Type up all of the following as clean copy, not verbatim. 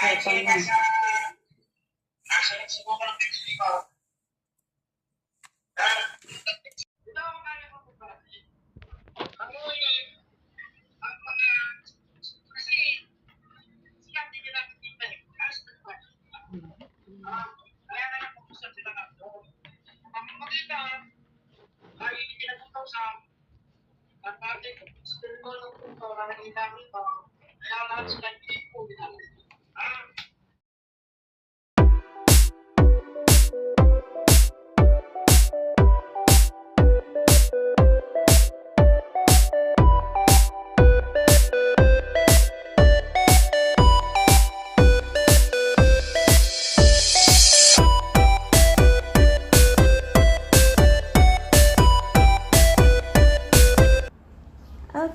Second na.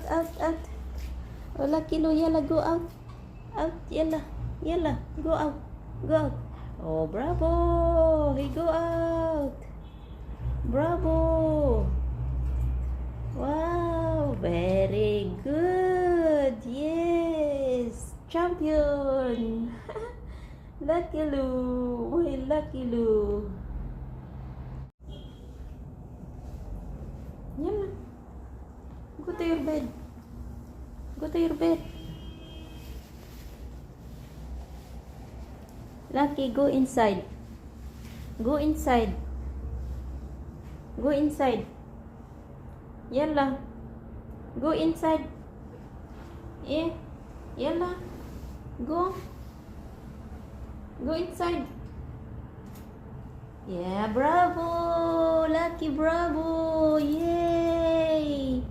Out. Wala kilo, yala, go out. Out, yala, go out. Oh, bravo. He go out. Bravo. Wow, very good. Yes, champion. Lucky Lou. Hey, Lucky Lou. Yala. Go to your bed. Lucky, go inside. Yalla. Go inside. Yeah. Yalla. Go inside. Yeah, bravo. Lucky, bravo. Yay.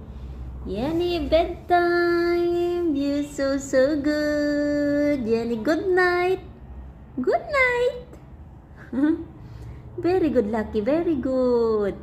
Yani, bedtime. You're so good. Yani, good night. Very good, Lucky. Very good.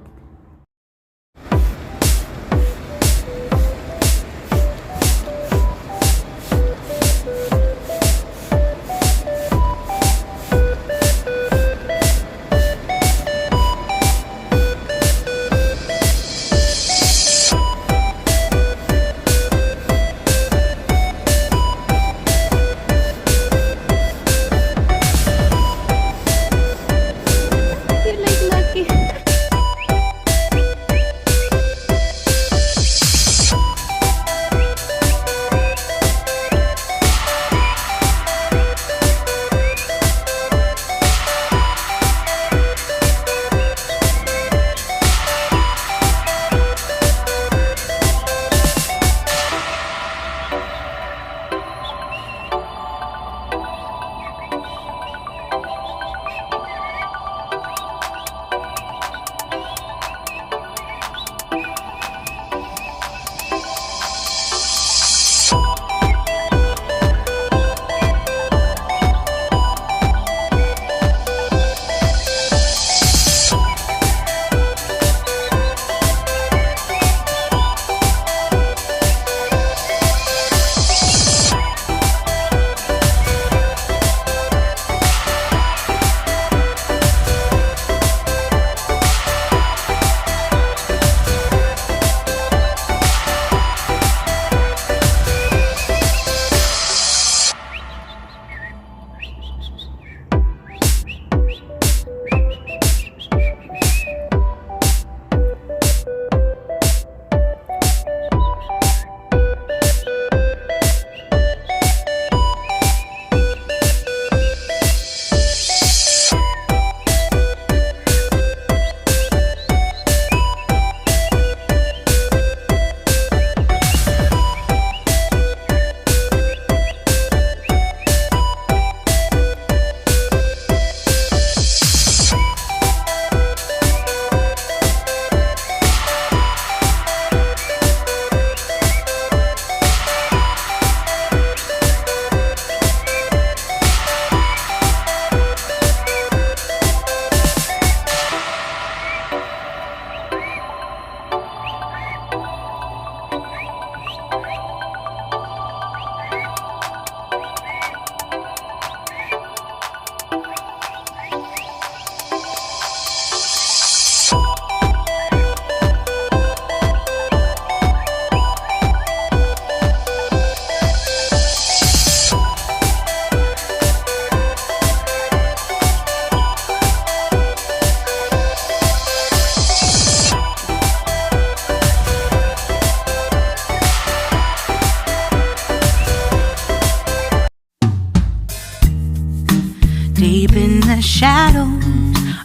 Deep in the shadows,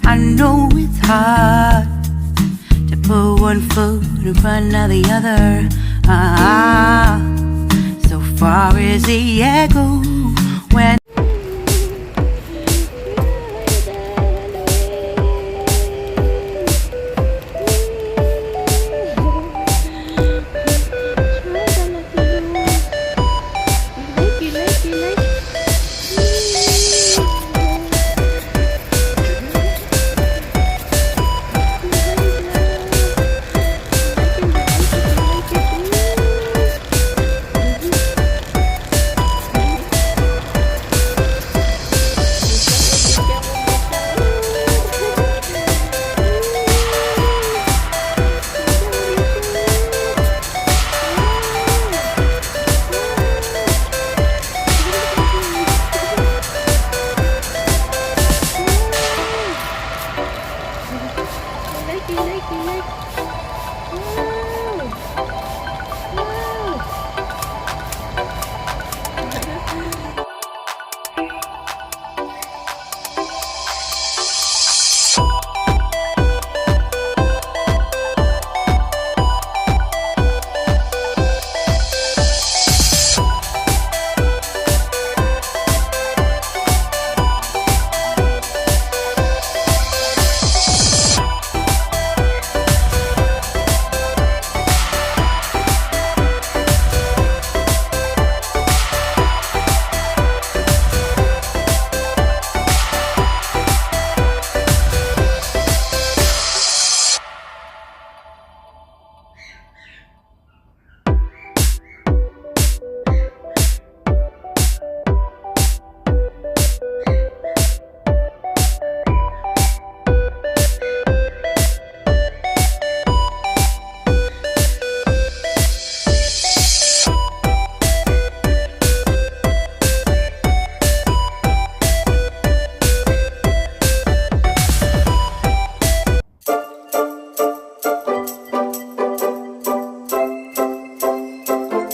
I know it's hard to put one foot in front of the other. So far as the echo